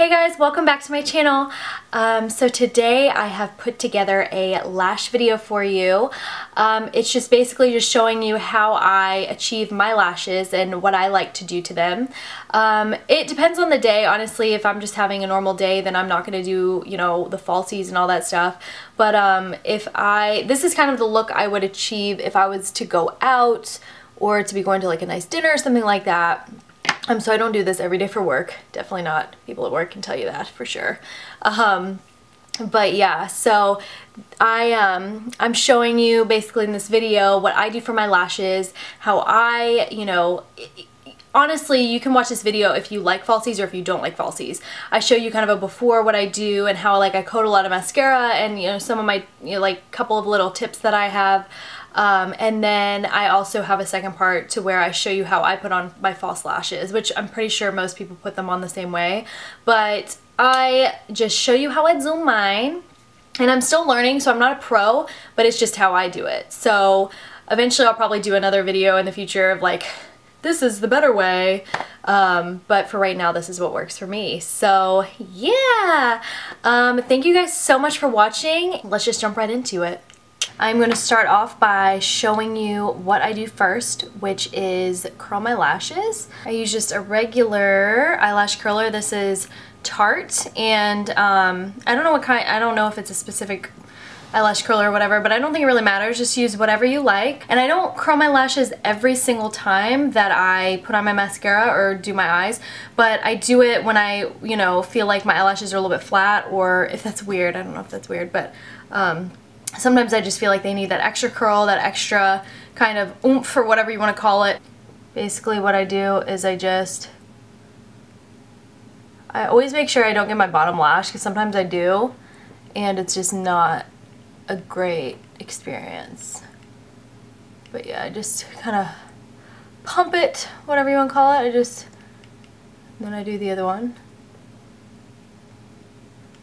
Hey guys, welcome back to my channel. So today I have put together a lash video for you. It's just basically just showing you how I achieve my lashes and what I like to do to them. It depends on the day, honestly. If I'm just having a normal day, then I'm not going to do, you know, the falsies and all that stuff. But this is kind of the look I would achieve if I was to go out or to be going to like a nice dinner or something like that. So I don't do this every day for work. Definitely not. People at work can tell you that for sure. But yeah, so I'm showing you basically in this video what I do for my lashes, how I, you know, honestly, you can watch this video if you like falsies or if you don't like falsies. I show you kind of a before what I do and how like I coat a lot of mascara and, you know, some of my, you know, like couple of little tips that I have. And then I also have a second part to where I show you how I put on my false lashes, which I'm pretty sure most people put them on the same way. But I just show you how I do mine. And I'm still learning, so I'm not a pro, but it's just how I do it. So eventually I'll probably do another video in the future of like, this is the better way. But for right now, this is what works for me. So yeah, thank you guys so much for watching. Let's just jump right into it. I'm going to start off by showing you what I do first, which is curl my lashes. I use just a regular eyelash curler. This is Tarte, and I don't know what kind, I don't know if it's a specific eyelash curler or whatever, but I don't think it really matters. Just use whatever you like. And I don't curl my lashes every single time that I put on my mascara or do my eyes, but I do it when I, you know, feel like my eyelashes are a little bit flat, or if that's weird. I don't know if that's weird, but sometimes I just feel like they need that extra curl, that extra kind of oomph, or whatever you want to call it. Basically what I do is I always make sure I don't get my bottom lash, because sometimes I do, and it's just not a great experience. But yeah, I just kind of pump it, whatever you want to call it. Then I do the other one.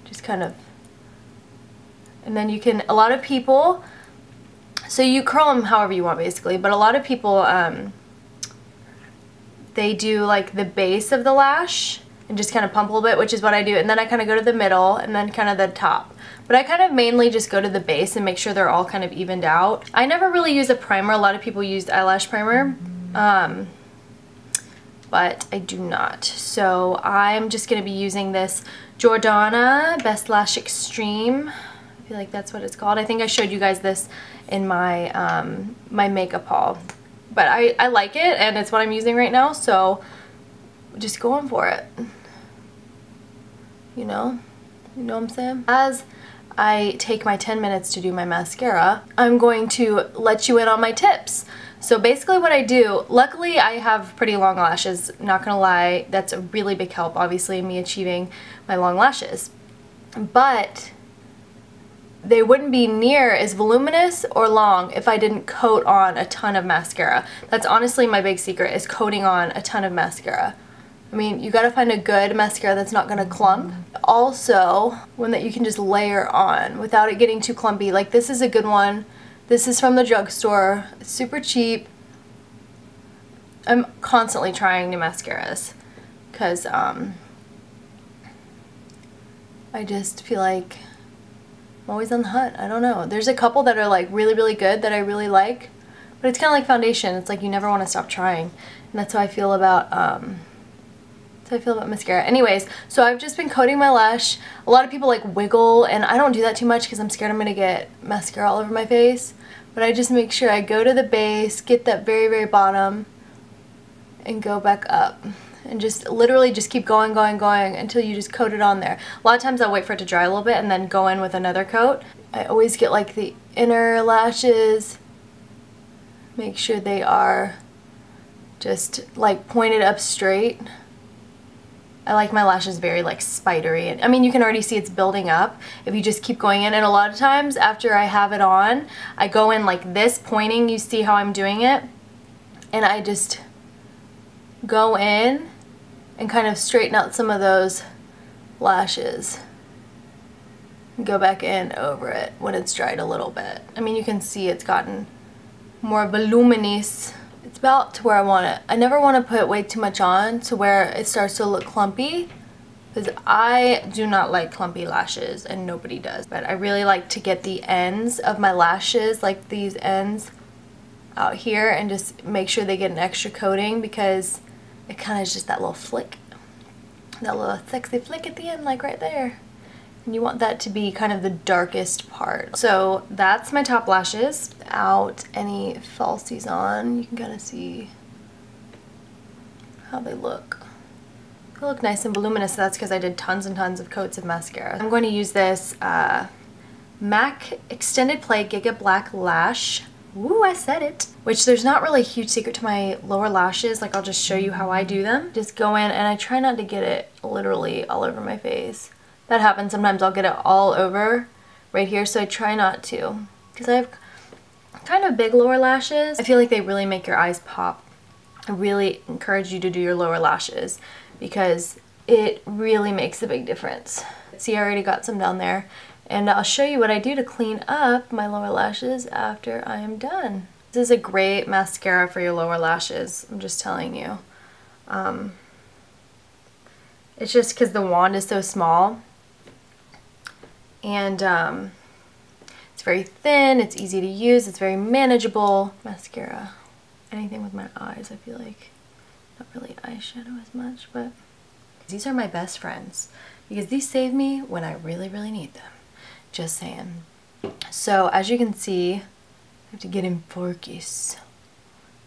Just kind of. And then you can, a lot of people, so you curl them however you want basically, but a lot of people, they do like the base of the lash and just kind of pump a little bit, which is what I do. And then I kind of go to the middle and then kind of the top. But I kind of mainly just go to the base and make sure they're all kind of evened out. I never really use a primer. A lot of people use eyelash primer, but I do not. So I'm just going to be using this Jordana Best Lash Extreme. I feel like that's what it's called. I think I showed you guys this in my my makeup haul, but I like it, and it's what I'm using right now, so just going for it. You know what I'm saying? As I take my 10 minutes to do my mascara, I'm going to let you in on my tips. So basically what I do, luckily I have pretty long lashes, not gonna lie, that's a really big help, obviously, in me achieving my long lashes. But they wouldn't be near as voluminous or long if I didn't coat on a ton of mascara. That's honestly my big secret, is coating on a ton of mascara. I mean, you gotta find a good mascara that's not gonna clump. Also, one that you can just layer on without it getting too clumpy. Like, this is a good one. This is from the drugstore. It's super cheap. I'm constantly trying new mascaras because I just feel like I'm always on the hunt. I don't know. There's a couple that are like really, really good that I really like, but it's kind of like foundation. It's like you never want to stop trying, and that's how I feel about mascara. Anyways, so I've just been coating my lash. A lot of people like wiggle, and I don't do that too much because I'm scared I'm gonna get mascara all over my face. But I just make sure I go to the base, get that very, very bottom, and go back up. And just literally just keep going until you just coat it on there. A lot of times I'll wait for it to dry a little bit and then go in with another coat. I always get like the inner lashes, make sure they are just like pointed up straight. I like my lashes very like spidery. I mean, you can already see it's building up if you just keep going in. And a lot of times after I have it on, I go in like this, pointing. You see how I'm doing it? And I just go in and kind of straighten out some of those lashes. Go back in over it when it's dried a little bit. I mean, you can see it's gotten more voluminous. It's about to where I want it. I never want to put way too much on to where it starts to look clumpy. because I do not like clumpy lashes and nobody does. But I really like to get the ends of my lashes, like these ends out here, and just make sure they get an extra coating because it kind of is just that little flick. That little sexy flick at the end, like right there. And you want that to be kind of the darkest part. So that's my top lashes. Without any falsies on, you can kind of see how they look. They look nice and voluminous, so that's because I did tons and tons of coats of mascara. I'm going to use this MAC Extended Play Gigablack Lash. Woo, I said it. Which there's not really a huge secret to my lower lashes. Like, I'll just show you how I do them. Just go in, and I try not to get it literally all over my face. That happens sometimes. I'll get it all over right here, so I try not to. Because I have kind of big lower lashes. I feel like they really make your eyes pop. I really encourage you to do your lower lashes because it really makes a big difference. See, I already got some down there. And I'll show you what I do to clean up my lower lashes after I am done. This is a great mascara for your lower lashes, I'm just telling you. It's just because the wand is so small. And it's very thin, it's easy to use, it's very manageable. Mascara, anything with my eyes, I feel like. Not really eyeshadow as much, but these are my best friends because these save me when I really, really need them. Just saying. So as you can see, I have to get in focus.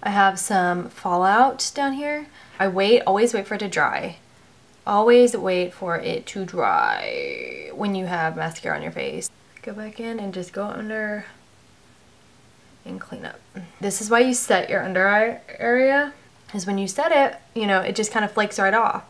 I have some fallout down here. Always wait for it to dry. Always wait for it to dry when you have mascara on your face. Go back in and just go under and clean up. This is why you set your under eye area, is when you set it, you know, it just kind of flakes right off.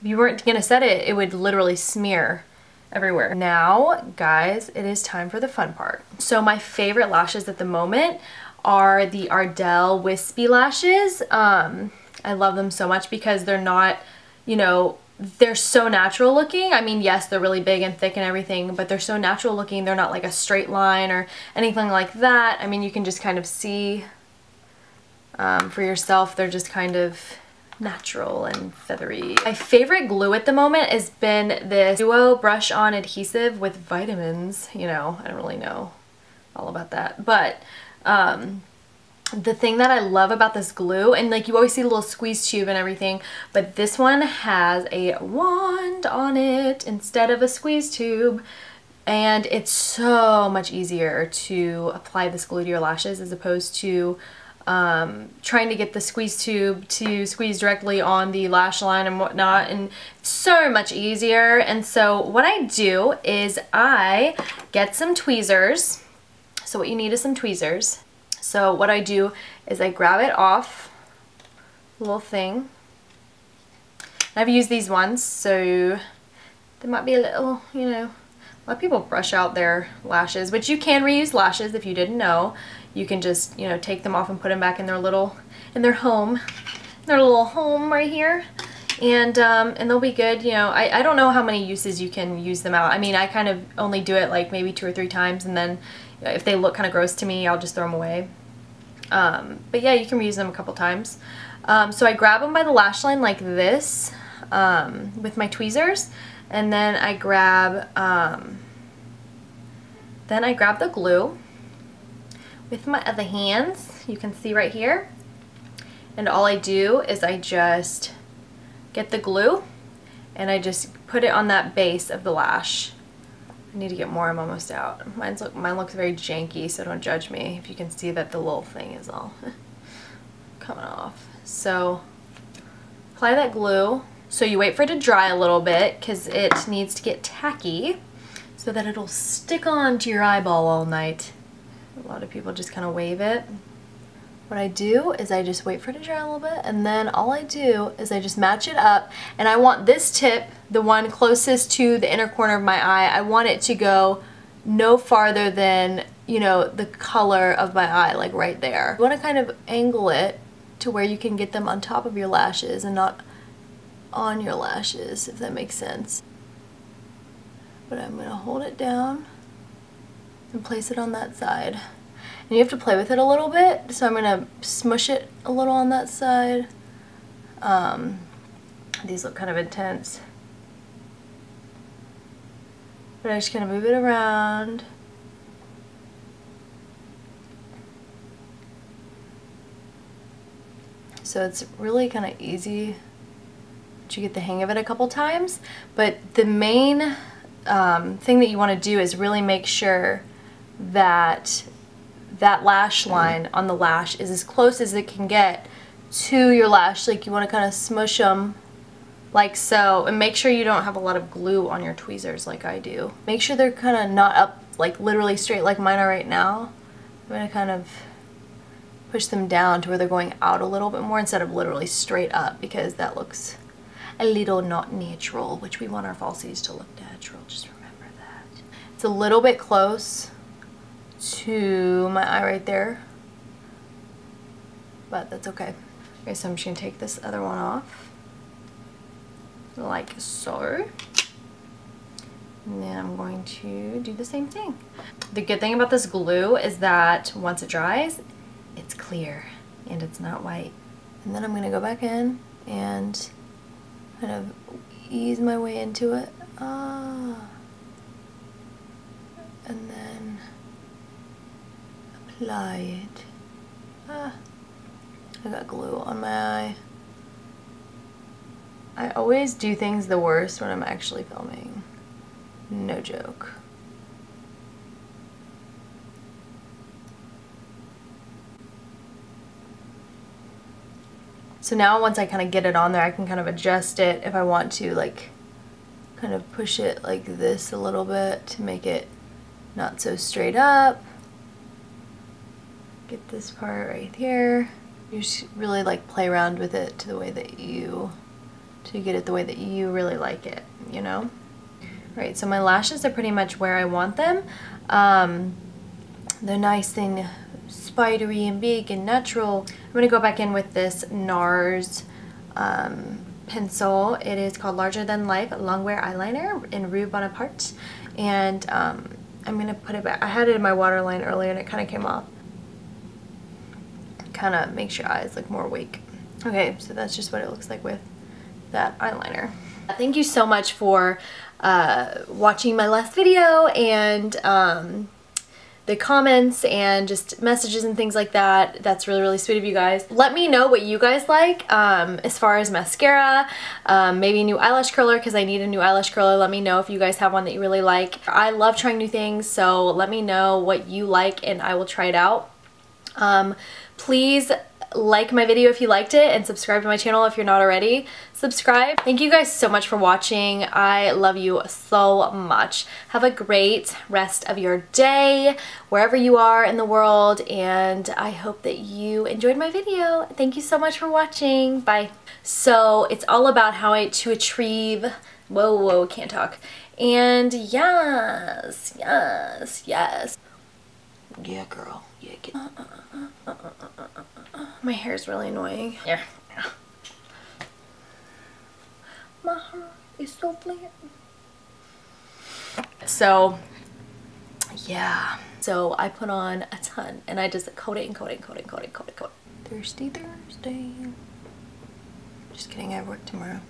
If you weren't gonna set it, it would literally smear everywhere. Now, guys, it is time for the fun part. So my favorite lashes at the moment are the Ardell Wispy lashes. I love them so much because they're not, you know, they're so natural looking. I mean, yes, they're really big and thick and everything, but they're so natural looking. They're not like a straight line or anything like that. I mean, you can just kind of see for yourself, they're just kind of natural and feathery. My favorite glue at the moment has been this Duo Brush On Adhesive with vitamins. You know, I don't really know all about that, but the thing that I love about this glue, and like you always see the little squeeze tube and everything, but this one has a wand on it instead of a squeeze tube, and it's so much easier to apply this glue to your lashes as opposed to trying to get the squeeze tube to squeeze directly on the lash line and whatnot, and it's so much easier. And so what I do is I get some tweezers. So what you need is some tweezers. So what I do is I grab it off the little thing. I've used these ones, so they might be a little, you know, a lot of people brush out their lashes, which you can reuse lashes if you didn't know. You can just, you know, take them off and put them back in their little, in their home, their little home right here, and they'll be good. You know, I don't know how many uses you can use them out. I mean, I kind of only do it like maybe 2 or 3 times, and then if they look kind of gross to me, I'll just throw them away. But yeah, you can reuse them a couple times. So I grab them by the lash line like this with my tweezers, and then I grab the glue with my other hands. You can see right here, and all I do is I just get the glue and I just put it on that base of the lash. I need to get more, I'm almost out. Mine looks very janky, so don't judge me if you can see that the little thing is all coming off. So apply that glue. So you wait for it to dry a little bit because it needs to get tacky so that it'll stick on to your eyeball all night. A lot of people just kind of wave it. What I do is I just wait for it to dry a little bit, and then all I do is I just match it up, and I want this tip, the one closest to the inner corner of my eye, I want it to go no farther than, you know, the color of my eye, like right there. You want to kind of angle it to where you can get them on top of your lashes and not on your lashes, if that makes sense. But I'm going to hold it down and place it on that side. And you have to play with it a little bit, so I'm going to smush it a little on that side. These look kind of intense. But I just kind of move it around. So it's really kind of easy once you get the hang of it a couple times. But the main thing that you want to do is really make sure that that lash line on the lash is as close as it can get to your lash. Like you want to kind of smush them like so, and make sure you don't have a lot of glue on your tweezers like I do. Make sure they're kind of not up like literally straight like mine are right now. I'm going to kind of push them down to where they're going out a little bit more instead of literally straight up, because that looks a little not natural, which we want our falsies to look natural. Just remember that. It's a little bit close to my eye right there, but that's okay. Okay, so I'm just going to take this other one off like so, and then I'm going to do the same thing. The good thing about this glue is that once it dries, it's clear and it's not white. And then I'm going to go back in and kind of ease my way into it. And then apply it. I got glue on my eye. I always do things the worst when I'm actually filming. No joke. So now once I kind of get it on there, I can kind of adjust it if I want to, like kind of push it like this a little bit to make it not so straight up. Get this part right here. You just really like play around with it to the way that you, to get it the way that you really like it, you know? Right, so my lashes are pretty much where I want them. They're nice and spidery and big and natural. I'm going to go back in with this NARS pencil. It is called Larger Than Life Longwear Eyeliner in Rue Bonaparte. And I'm going to put it back. I had it in my waterline earlier and it kind of came off. Kind of makes your eyes look more awake. Okay, so that's just what it looks like with that eyeliner. Thank you so much for watching my last video and the comments and just messages and things like that. That's really, really sweet of you guys. Let me know what you guys like as far as mascara, maybe a new eyelash curler, because I need a new eyelash curler. Let me know if you guys have one that you really like. I love trying new things, so let me know what you like and I will try it out. Please like my video if you liked it and subscribe to my channel if you're not already. Subscribe. Thank you guys so much for watching. I love you so much. Have a great rest of your day wherever you are in the world, and I hope that you enjoyed my video. Thank you so much for watching. Bye. So it's all about how to achieve, whoa, can't talk. And yes. Yeah, girl. Yeah, get. My hair is really annoying. Yeah. My hair is so flat. So, yeah. So I put on a ton and I just coat it and coat it and coat it and coat it and coat it. Thirsty Thursday. Just kidding, I have work tomorrow.